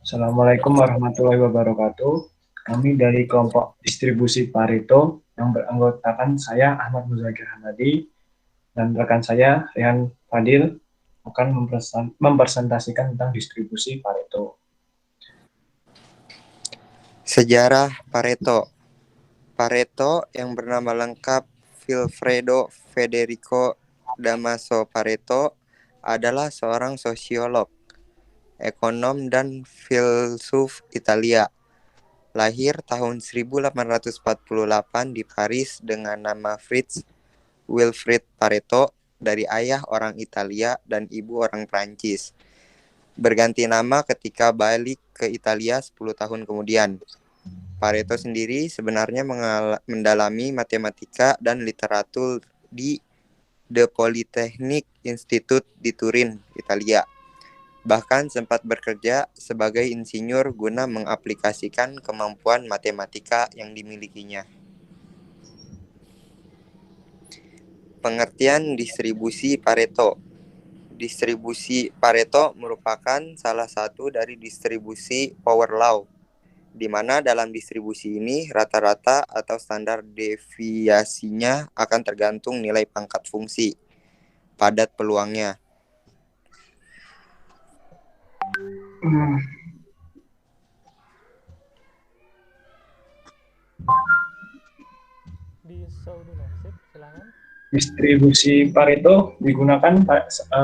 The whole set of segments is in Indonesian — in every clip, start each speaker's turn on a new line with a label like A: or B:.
A: Assalamualaikum warahmatullahi wabarakatuh. Kami dari kelompok distribusi Pareto yang beranggotakan saya Ahmad Muzakir Hamadi dan rekan saya Rehan Fadil akan mempresentasikan tentang distribusi Pareto.
B: Sejarah Pareto. Pareto yang bernama lengkap Vilfredo Federico Damaso Pareto adalah seorang sosiolog, ekonom, dan filsuf Italia. Lahir tahun 1848 di Paris dengan nama Fritz Wilfrid Pareto dari ayah orang Italia dan ibu orang Prancis. Berganti nama ketika balik ke Italia 10 tahun kemudian. Pareto sendiri sebenarnya mendalami matematika dan literatur di The Polytechnic Institute di Turin, Italia. Bahkan sempat bekerja sebagai insinyur guna mengaplikasikan kemampuan matematika yang dimilikinya. Pengertian distribusi Pareto. Distribusi Pareto merupakan salah satu dari distribusi power law, di mana dalam distribusi ini rata-rata atau standar deviasinya akan tergantung nilai pangkat fungsi, padat peluangnya.
C: Silakan.
A: Distribusi Pareto digunakan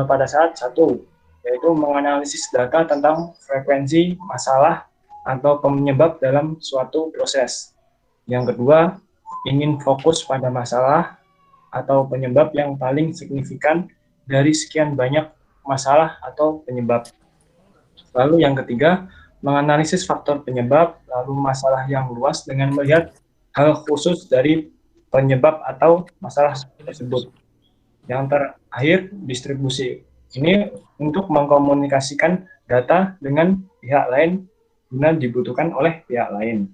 A: pada saat satu, yaitu menganalisis data tentang frekuensi masalah atau penyebab dalam suatu proses. Yang kedua, ingin fokus pada masalah atau penyebab yang paling signifikan dari sekian banyak masalah atau penyebab. Lalu yang ketiga, menganalisis faktor penyebab, lalu masalah yang luas dengan melihat hal khusus dari penyebab atau masalah tersebut. Yang terakhir, distribusi ini untuk mengkomunikasikan data dengan pihak lain guna dibutuhkan oleh pihak lain.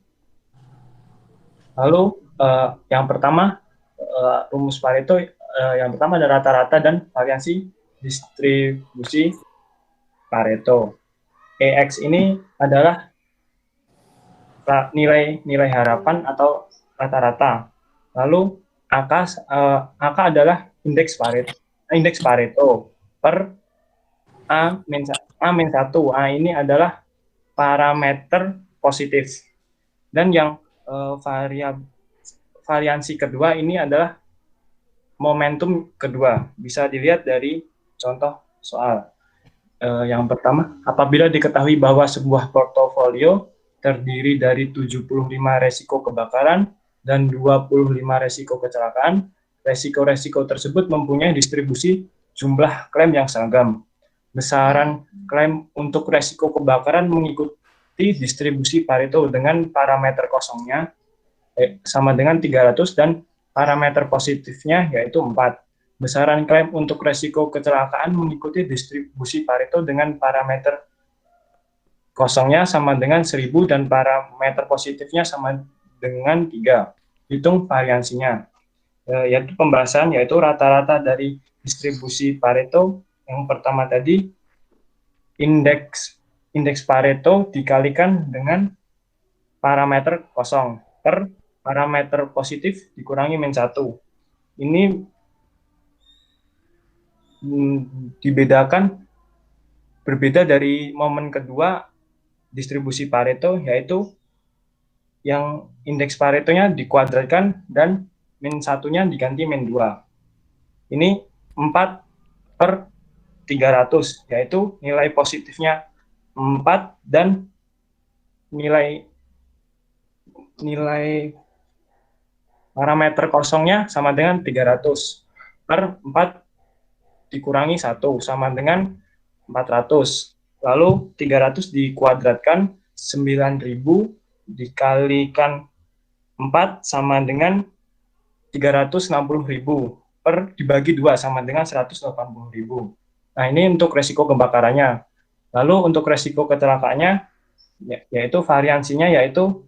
A: Lalu yang pertama, rumus Pareto yang pertama ada rata-rata dan variansi distribusi Pareto. EX ini adalah nilai harapan atau rata-rata. Lalu AK adalah indeks Pareto per A-1. A ini adalah parameter positif. Dan yang variansi kedua ini adalah momentum kedua. Bisa dilihat dari contoh soal. Yang pertama, apabila diketahui bahwa sebuah portofolio terdiri dari 75 resiko kebakaran dan 25 resiko kecelakaan, resiko-resiko tersebut mempunyai distribusi jumlah klaim yang seragam. Besaran klaim untuk resiko kebakaran mengikuti distribusi Pareto dengan parameter kosongnya sama dengan 300 dan parameter positifnya yaitu 4. Besaran klaim untuk resiko kecelakaan mengikuti distribusi Pareto dengan parameter kosongnya sama dengan 1000 dan parameter positifnya sama dengan 3. Hitung variansinya. Yaitu pembahasan yaitu rata-rata dari distribusi Pareto. Yang pertama tadi indeks Pareto dikalikan dengan parameter kosong per parameter positif dikurangi min 1. Ini dibedakan berbeda dari momen kedua distribusi Pareto, yaitu yang indeks Paretonya dikuadratkan dan min 1-nya diganti min 2. Ini 4 per 300, yaitu nilai positifnya 4 dan nilai parameter kosongnya sama dengan 300 per 4 dikurangi 1 sama dengan 400. Lalu 300 dikuadratkan 9.000 dikalikan 4 sama dengan 360.000 per dibagi 2 sama dengan 180.000. Nah, ini untuk resiko kebakarannya. Lalu untuk resiko kecelakaannya yaitu variansinya yaitu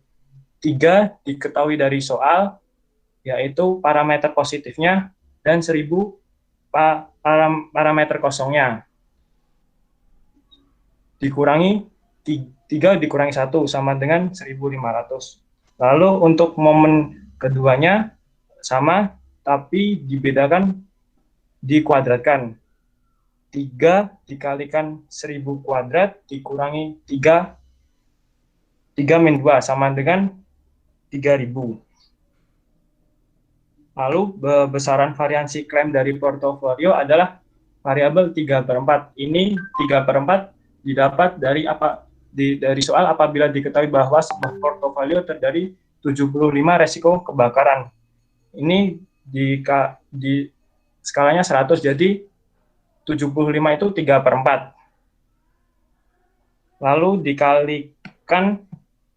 A: 3 diketahui dari soal yaitu parameter positifnya dan 1000 parameter kosongnya dikurangi 3 dikurangi 1 sama dengan 1.500. Lalu untuk momen keduanya sama, tapi dibedakan, dikuadratkan. 3 dikalikan 1.000 kuadrat dikurangi 3 min 2 sama dengan 3.000. Lalu besaran variansi klaim dari portofolio adalah variabel 3/4. Ini 3/4 didapat dari dari soal apabila diketahui bahwa sebuah portofolio terdiri 75 resiko kebakaran. Ini di skalanya 100, jadi 75 itu 3/4. Lalu dikalikan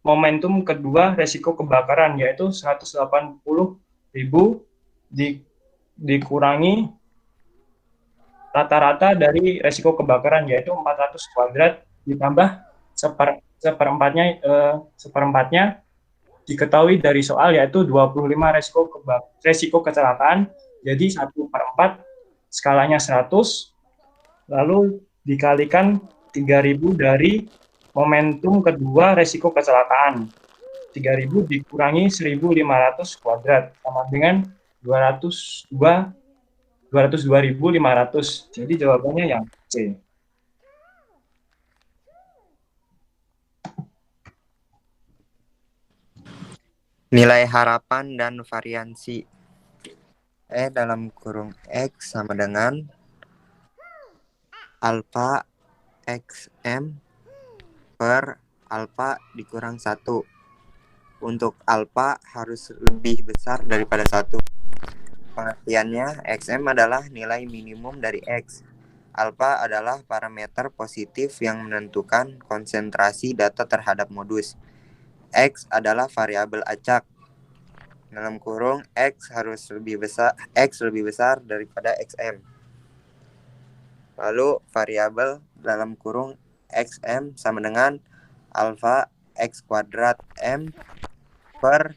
A: momentum kedua resiko kebakaran, yaitu 180.000 dikurangi rata-rata dari resiko kebakaran, yaitu 400 kuadrat ditambah seperempatnya diketahui dari soal, yaitu 25 resiko kecelakaan, jadi 1/4 skalanya 100, lalu dikalikan 3.000 dari momentum kedua resiko kecelakaan. 3.000 dikurangi 1.500 kuadrat sama dengan 202.500. Jadi jawabannya yang C.
B: Nilai harapan dan variansi E dalam kurung X sama dengan alfa XM per alfa dikurang 1. Untuk alfa harus lebih besar daripada 1. Pengertiannya, XM adalah nilai minimum dari X. Alfa adalah parameter positif yang menentukan konsentrasi data terhadap modus. X adalah variabel acak. Dalam kurung X lebih besar daripada XM. Lalu variabel dalam kurung XM sama dengan alfa X kuadrat M per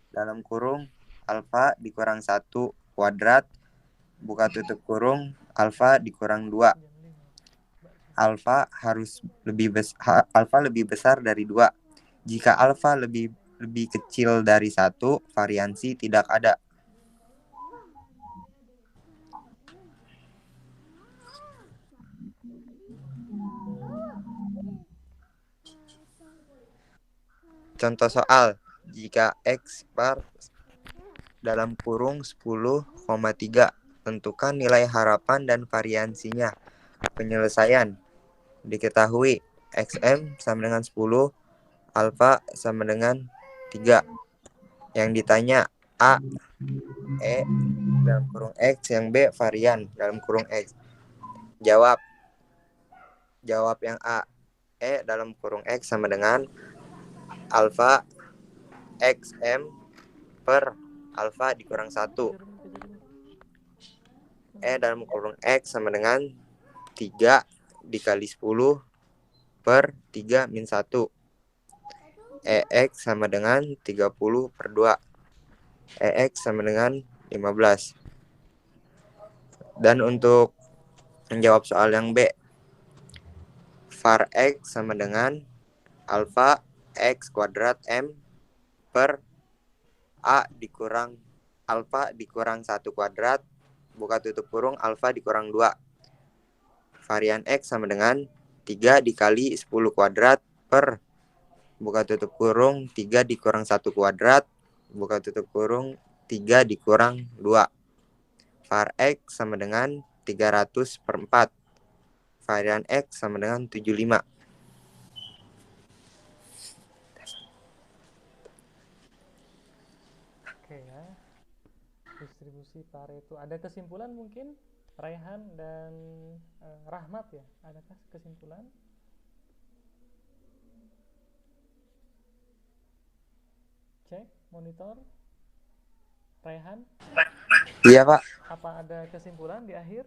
B: dalam kurung alfa dikurang 1 kuadrat buka tutup kurung alfa dikurang 2. Alfa lebih besar dari 2. Jika alfa lebih kecil dari 1, variansi tidak ada. Contoh soal, jika X bar dalam kurung 10,3, tentukan nilai harapan dan variansinya. Penyelesaian, diketahui XM sama dengan 10, alfa sama dengan 3. Yang ditanya A, E dalam kurung X, yang B varian dalam kurung X. Jawab yang A, E dalam kurung X sama dengan alfa XM per alfa dikurang 1. E dalam kurung X sama dengan 3 dikali 10 per 3 min 1. EX sama dengan 30 per 2. EX sama dengan 15. Dan untuk menjawab soal yang B, var X sama dengan alfa X kuadrat M per A dikurang alfa dikurang 1 kuadrat buka tutup kurung alfa dikurang 2. Varian X sama dengan 3 dikali 10 kuadrat per buka tutup kurung 3 dikurang 1 kuadrat buka tutup kurung 3 dikurang 2. Var X sama dengan 300 per 4. Varian X sama dengan 75.
C: Oke ya. Distribusi Pareto. Ada kesimpulan mungkin Raihan dan Rahmat ya? Adakah kesimpulan? Cek monitor. Raihan,
B: Iya, Pak.
C: apa ada kesimpulan di akhir?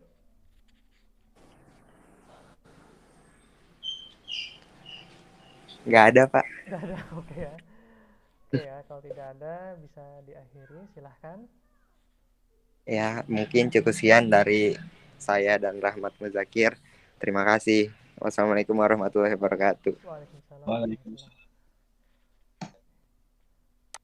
B: Nggak ada, Pak.
C: Nggak ada, oke ya. Oke ya, kalau tidak ada bisa diakhiri, silahkan.
B: Ya, mungkin cukup sekian dari saya dan Rahmat Muzakir. Terima kasih. Wassalamualaikum warahmatullahi wabarakatuh.
C: Waalaikumsalam warahmatullahi
A: Waalaikumsalam.